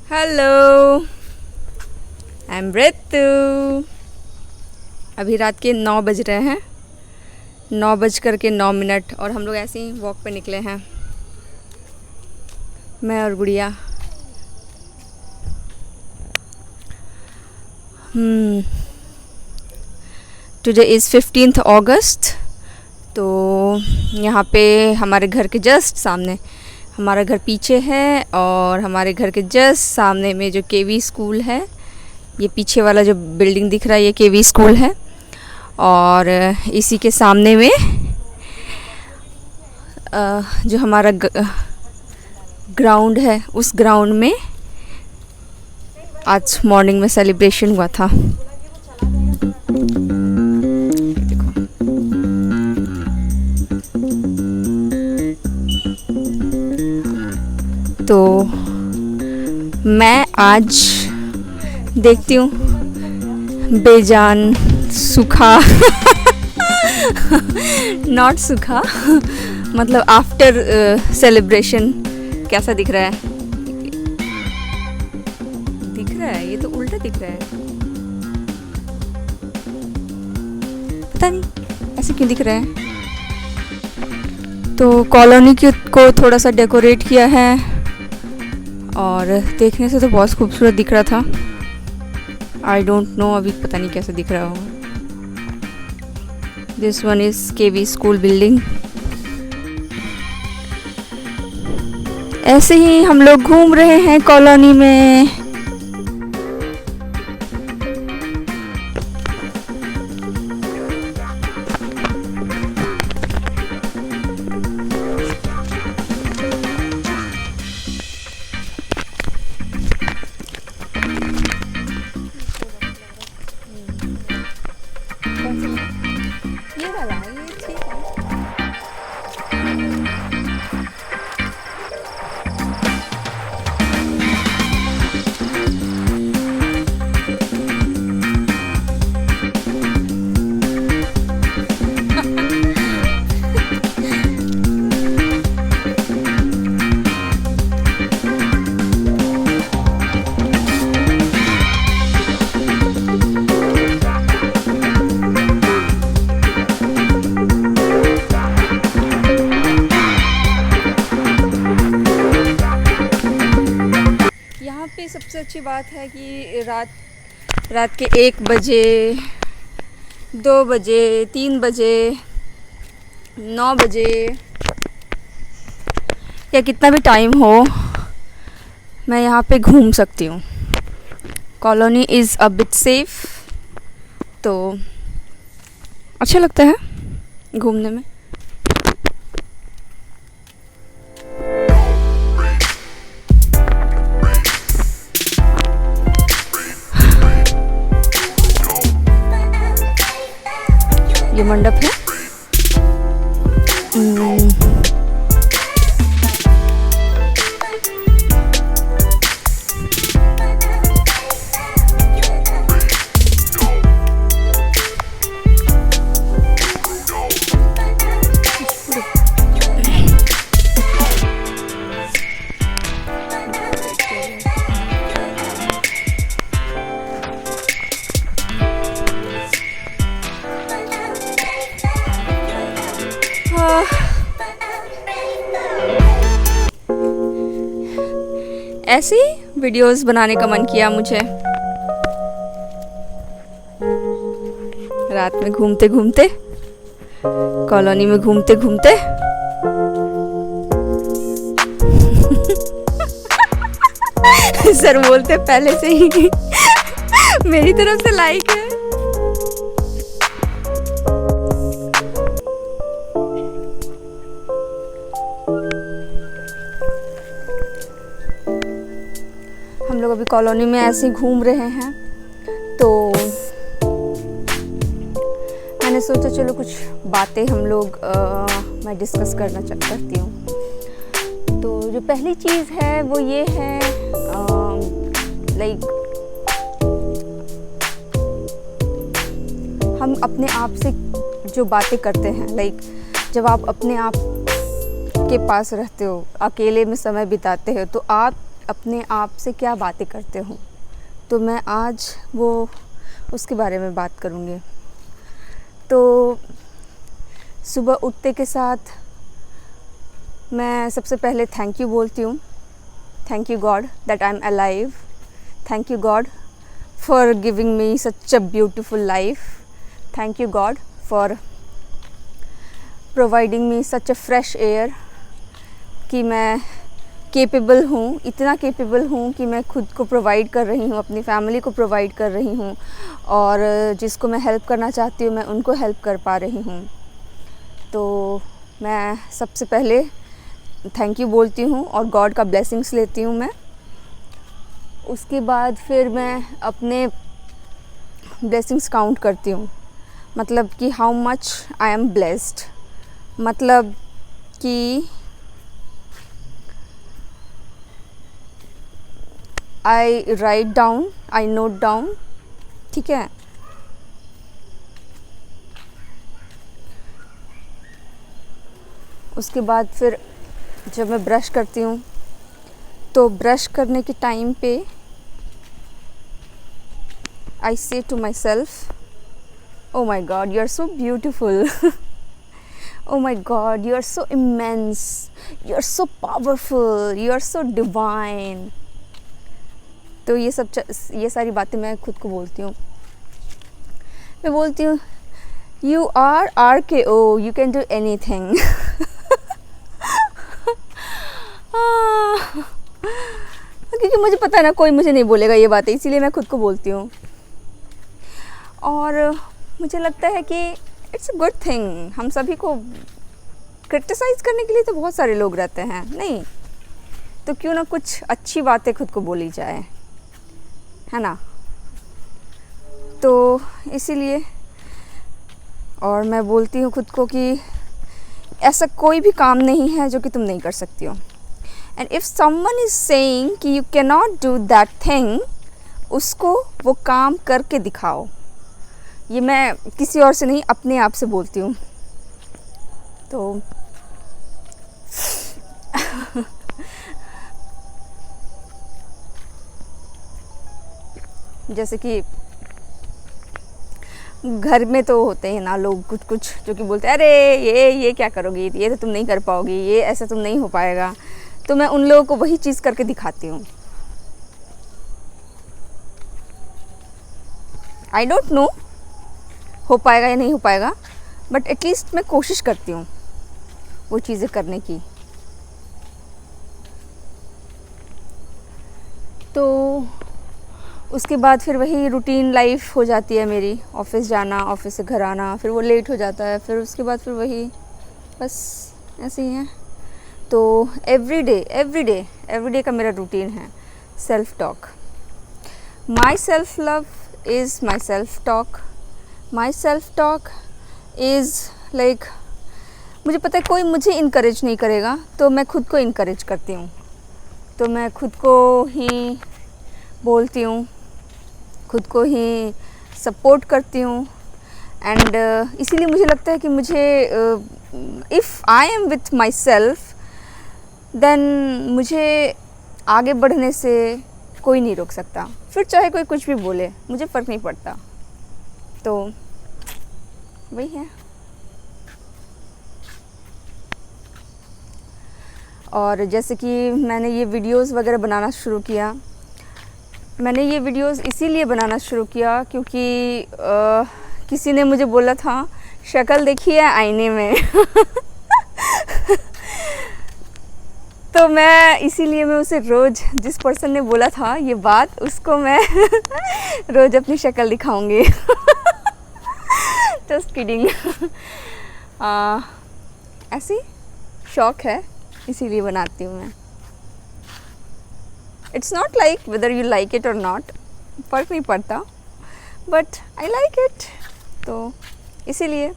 Hello, I am Ritu. अभी रात के 9 बज रहे हैं, 9:09 और हम लोग ऐसे ही वॉक पे निकले हैं, मैं और गुड़िया। टुडे इज़ 15 अगस्त। तो यहाँ पे हमारे घर के जस्ट सामने, हमारा घर पीछे है और हमारे घर के जस्ट सामने में जो केवी स्कूल है, ये पीछे वाला जो बिल्डिंग दिख रहा है ये केवी स्कूल है। और इसी के सामने में जो हमारा ग्राउंड है, उस ग्राउंड में आज मॉर्निंग में सेलिब्रेशन हुआ था। तो मैं आज देखती हूँ बेजान सूखा नॉट सूखा मतलब आफ्टर सेलिब्रेशन कैसा दिख रहा है। ये तो उल्टा दिख रहा है, पता नहीं ऐसे क्यों दिख रहा है। तो कॉलोनी को थोड़ा सा डेकोरेट किया है और देखने से तो बहुत खूबसूरत दिख रहा था। आई डोंट नो अभी पता नहीं कैसे दिख रहा होगा। This one is KV school building. ऐसे ही हम लोग घूम रहे हैं कॉलोनी में। ये वाला है, ये ठीक है। पे सबसे अच्छी बात है कि रात के 1 बजे, 2 बजे, 3 बजे, 9 बजे या कितना भी टाइम हो, मैं यहाँ पे घूम सकती हूँ। Colony is a bit safe, तो अच्छा लगता है घूमने में। ये मंडप है। ऐसे ही वीडियोस बनाने का मन किया मुझे, रात में घूमते घूमते, कॉलोनी में घूमते घूमते। सर बोलते पहले से ही मेरी तरफ से लाइक है। हम लोग अभी कॉलोनी में ऐसे ही घूम रहे हैं, तो मैंने सोचा चलो कुछ बातें हम लोग मैं डिस्कस करती हूँ। तो जो पहली चीज़ है वो ये है, लाइक हम अपने आप से जो बातें करते हैं, लाइक जब आप अपने आप के पास रहते हो, अकेले में समय बिताते हो, तो आप अपने आप से क्या बातें करते हो, तो मैं आज वो उसके बारे में बात करूँगी। तो सुबह उठते के साथ मैं सबसे पहले थैंक यू बोलती हूँ। Thank you God that I am alive. Thank you God for giving me such a beautiful life. Thank you God for providing me such a fresh air, कि मैं केपेबल हूँ, इतना केपेबल हूँ कि मैं खुद को प्रोवाइड कर रही हूँ, अपनी फैमिली को प्रोवाइड कर रही हूँ, और जिसको मैं हेल्प करना चाहती हूँ मैं उनको हेल्प कर पा रही हूँ। तो मैं सबसे पहले थैंक यू बोलती हूँ और गॉड का ब्लेसिंग्स लेती हूँ मैं। उसके बाद फिर मैं अपने ब्लेसिंग्स काउंट करती हूँ, मतलब कि how much I am blessed, मतलब कि आई राइट डाउन, आई नोट डाउन, ठीक है। उसके बाद फिर जब मैं ब्रश करती हूँ तो ब्रश करने के टाइम पे I say to myself, oh my god you are so beautiful, oh my god you are so immense, you are so powerful, you are so divine। तो ये सारी बातें मैं खुद को बोलती हूँ। मैं बोलती हूँ you are RKO, you can do anything। क्योंकि मुझे पता है ना कोई मुझे नहीं बोलेगा ये बातें, इसीलिए मैं खुद को बोलती हूँ। और मुझे लगता है कि इट्स अ गुड थिंग। हम सभी को क्रिटिसाइज़ करने के लिए तो बहुत सारे लोग रहते हैं, नहीं तो क्यों ना कुछ अच्छी बातें खुद को बोली जाए, है ना। तो इसीलिए और मैं बोलती हूँ खुद को कि ऐसा कोई भी काम नहीं है जो कि तुम नहीं कर सकती हो। And if someone is saying कि you can not do that thing, उसको वो काम करके दिखाओ। ये मैं किसी और से नहीं, अपने आप से बोलती हूँ। तो जैसे कि घर में तो होते हैं ना लोग कुछ कुछ जो कि बोलते हैं अरे ये क्या करोगी, ये तो तुम नहीं कर पाओगी, ये ऐसा तुम नहीं हो पाएगा। तो मैं उन लोगों को वही चीज़ करके दिखाती हूँ। आई डोंट नो हो पाएगा या नहीं हो पाएगा, बट एटलीस्ट मैं कोशिश करती हूँ वो चीज़ें करने की। तो उसके बाद फिर वही रूटीन लाइफ हो जाती है मेरी, ऑफिस जाना, ऑफिस से घर आना, फिर वो लेट हो जाता है, फिर उसके बाद फिर वही बस ऐसे ही है। तो एवरी डे का मेरा रूटीन है self talk. My self love is my self talk. My self talk is like, मुझे पता है कोई मुझे इनकरेज नहीं करेगा तो मैं खुद को इनकरेज करती हूँ। तो मैं खुद को ही बोलती हूँ, खुद को ही सपोर्ट करती हूँ। एंड इसीलिए मुझे लगता है कि मुझे if I am with myself then मुझे आगे बढ़ने से कोई नहीं रोक सकता। फिर चाहे कोई कुछ भी बोले, मुझे फ़र्क नहीं पड़ता। तो वही है। और जैसे कि मैंने ये वीडियोस वगैरह बनाना शुरू किया, मैंने ये वीडियोस इसीलिए बनाना शुरू किया क्योंकि किसी ने मुझे बोला था शक्ल देखिए आईने में। तो मैं इसीलिए मैं उसे रोज़, जिस पर्सन ने बोला था ये बात, उसको मैं रोज़ अपनी शक्ल दिखाऊंगी। Just kidding. ऐसी शौक है, इसीलिए बनाती हूँ मैं। It's not like whether you like it और नॉट, फ़र्क नहीं पड़ता, बट आई लाइक इट। तो इसीलिए